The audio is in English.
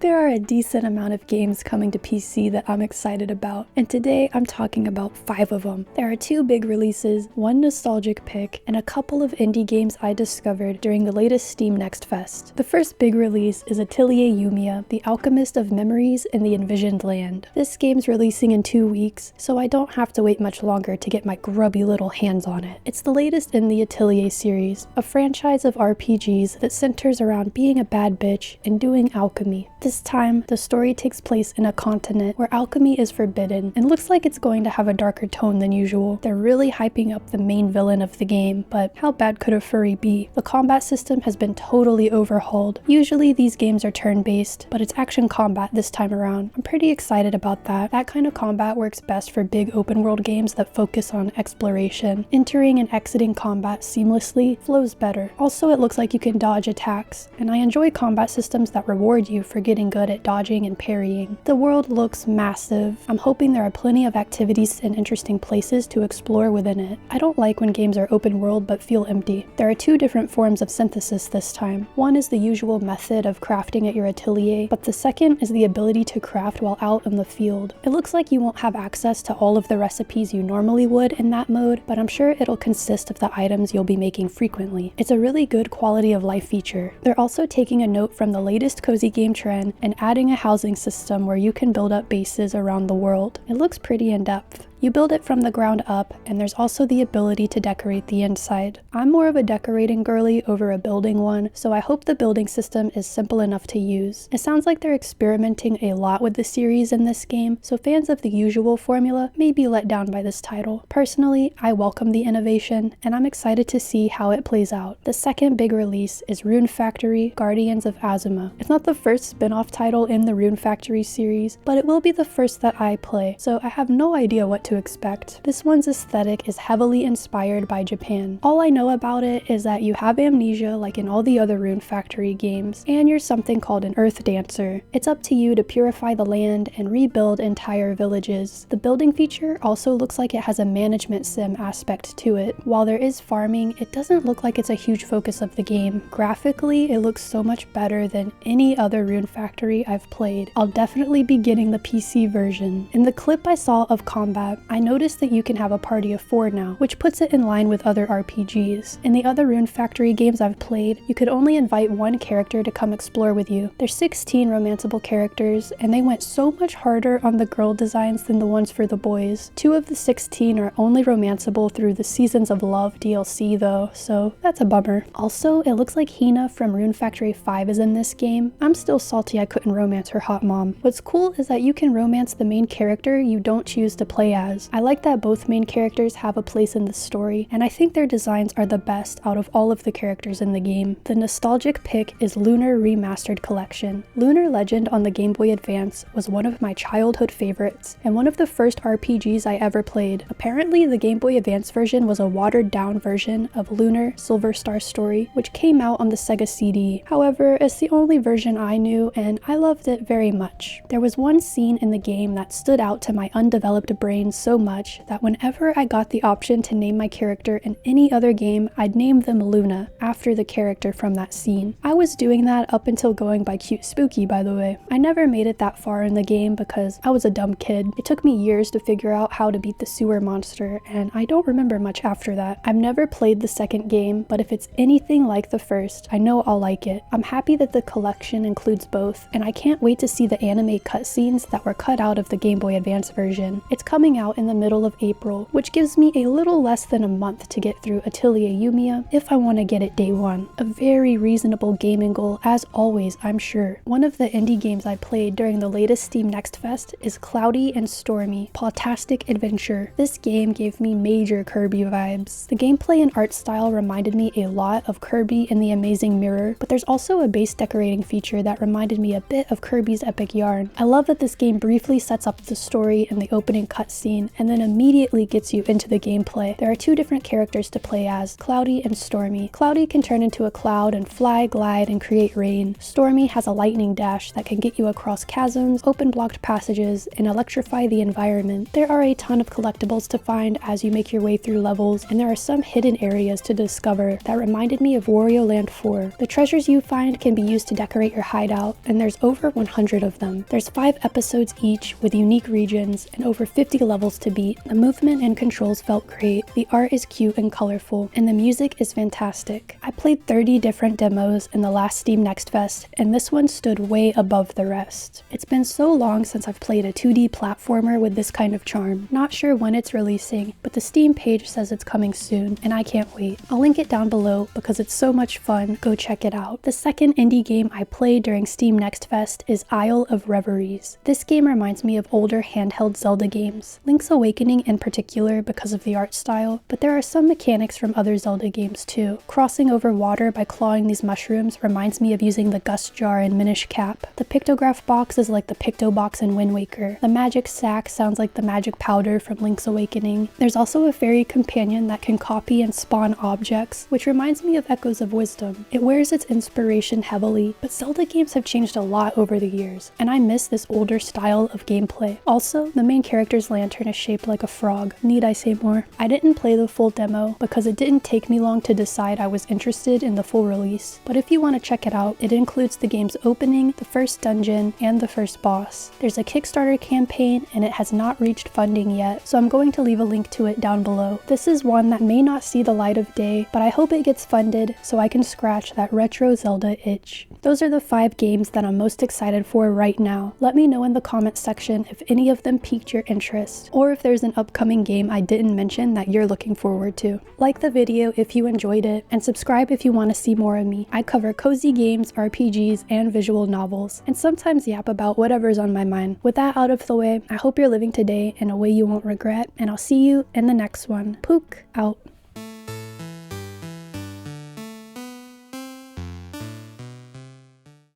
There are a decent amount of games coming to PC that I'm excited about, and today I'm talking about 5 of them. There are 2 big releases, 1 nostalgic pick, and a couple of indie games I discovered during the latest Steam Next Fest. The first big release is Atelier Yumiya, the Alchemist of Memories in the Envisioned Land. This game's releasing in 2 weeks, so I don't have to wait much longer to get my grubby little hands on it. It's the latest in the Atelier series, a franchise of RPGs that centers around being a bad bitch and doing alchemy. This time, the story takes place in a continent where alchemy is forbidden, and looks like it's going to have a darker tone than usual. They're really hyping up the main villain of the game, but how bad could a furry be? The combat system has been totally overhauled. Usually these games are turn-based, but it's action combat this time around. I'm pretty excited about that. That kind of combat works best for big open-world games that focus on exploration. Entering and exiting combat seamlessly flows better. Also, it looks like you can dodge attacks, and I enjoy combat systems that reward you for getting good at dodging and parrying. The world looks massive. I'm hoping there are plenty of activities and interesting places to explore within it. I don't like when games are open world but feel empty. There are 2 different forms of synthesis this time. One is the usual method of crafting at your atelier, but the second is the ability to craft while out in the field. It looks like you won't have access to all of the recipes you normally would in that mode, but I'm sure it'll consist of the items you'll be making frequently. It's a really good quality of life feature. They're also taking a note from the latest cozy game trend and adding a housing system where you can build up bases around the world. It looks pretty in-depth. You build it from the ground up, and there's also the ability to decorate the inside. I'm more of a decorating girly over a building one, so I hope the building system is simple enough to use. It sounds like they're experimenting a lot with the series in this game, so fans of the usual formula may be let down by this title. Personally, I welcome the innovation, and I'm excited to see how it plays out. The second big release is Rune Factory: Guardians of Azuma. It's not the first spin-off title in the Rune Factory series, but it will be the first that I play, so I have no idea what to expect. This one's aesthetic is heavily inspired by Japan. All I know about it is that you have amnesia like in all the other Rune Factory games, and you're something called an Earth Dancer. It's up to you to purify the land and rebuild entire villages. The building feature also looks like it has a management sim aspect to it. While there is farming, it doesn't look like it's a huge focus of the game. Graphically, it looks so much better than any other Rune Factory I've played. I'll definitely be getting the PC version. In the clip I saw of combat, I noticed that you can have a party of 4 now, which puts it in line with other RPGs. In the other Rune Factory games I've played, you could only invite 1 character to come explore with you. There's 16 romanceable characters, and they went so much harder on the girl designs than the ones for the boys. 2 of the 16 are only romanceable through the Seasons of Love DLC though, so that's a bummer. Also, it looks like Hina from Rune Factory 5 is in this game. I'm still salty I couldn't romance her hot mom. What's cool is that you can romance the main character you don't choose to play as. I like that both main characters have a place in the story, and I think their designs are the best out of all of the characters in the game. The nostalgic pick is Lunar Remastered Collection. Lunar Legend on the Game Boy Advance was one of my childhood favorites, and one of the first RPGs I ever played. Apparently, the Game Boy Advance version was a watered-down version of Lunar Silver Star Story, which came out on the Sega CD. However, it's the only version I knew, and I loved it very much. There was one scene in the game that stood out to my undeveloped brain so much that whenever I got the option to name my character in any other game, I'd name them Luna, after the character from that scene. I was doing that up until going by Cute Spooky, by the way. I never made it that far in the game because I was a dumb kid. It took me years to figure out how to beat the sewer monster, and I don't remember much after that. I've never played the second game, but if it's anything like the first, I know I'll like it. I'm happy that the collection includes both, and I can't wait to see the anime cutscenes that were cut out of the Game Boy Advance version. It's coming out in the middle of April, which gives me a little less than a month to get through Atelier Yumiya if I want to get it day one. A very reasonable gaming goal, as always, I'm sure. One of the indie games I played during the latest Steam Next Fest is Cloudy and Stormy: Pawtastic Adventure. This game gave me major Kirby vibes. The gameplay and art style reminded me a lot of Kirby in the Amazing Mirror, but there's also a base decorating feature that reminded me a bit of Kirby's Epic Yarn. I love that this game briefly sets up the story in the opening cutscene, campaign and then immediately gets you into the gameplay. There are two different characters to play as, Cloudy and Stormy. Cloudy can turn into a cloud and fly, glide, and create rain. Stormy has a lightning dash that can get you across chasms, open blocked passages, and electrify the environment. There are a ton of collectibles to find as you make your way through levels, and there are some hidden areas to discover that reminded me of Wario Land 4. The treasures you find can be used to decorate your hideout, and there's over 100 of them. There's 5 episodes each with unique regions and over 50 levels to beat. The movement and controls felt great, the art is cute and colorful, and the music is fantastic. I played 30 different demos in the last Steam Next Fest, and this one stood way above the rest. It's been so long since I've played a 2D platformer with this kind of charm. Not sure when it's releasing, but the Steam page says it's coming soon, and I can't wait. I'll link it down below because it's so much fun, go check it out. The second indie game I played during Steam Next Fest is Isle of Reveries. This game reminds me of older handheld Zelda games, Link's Awakening in particular because of the art style, but there are some mechanics from other Zelda games too. Crossing over water by clawing these mushrooms reminds me of using the Gust Jar in Minish Cap. The pictograph box is like the Picto Box in Wind Waker. The magic sack sounds like the magic powder from Link's Awakening. There's also a fairy companion that can copy and spawn objects, which reminds me of Echoes of Wisdom. It wears its inspiration heavily, but Zelda games have changed a lot over the years, and I miss this older style of gameplay. Also, the main character's lantern is shaped like a frog. Need I say more? I didn't play the full demo because it didn't take me long to decide I was interested in the full release, but if you want to check it out, it includes the game's opening, the first dungeon, and the first boss. There's a Kickstarter campaign and it has not reached funding yet, so I'm going to leave a link to it down below. This is one that may not see the light of day, but I hope it gets funded so I can scratch that retro Zelda itch. Those are the 5 games that I'm most excited for right now. Let me know in the comments section if any of them piqued your interest, or if there's an upcoming game I didn't mention that you're looking forward to. Like the video if you enjoyed it, and subscribe if you want to see more of me. I cover cozy games, RPGs, and visual novels, and sometimes yap about whatever's on my mind. With that out of the way, I hope you're living today in a way you won't regret, and I'll see you in the next one. Pook out.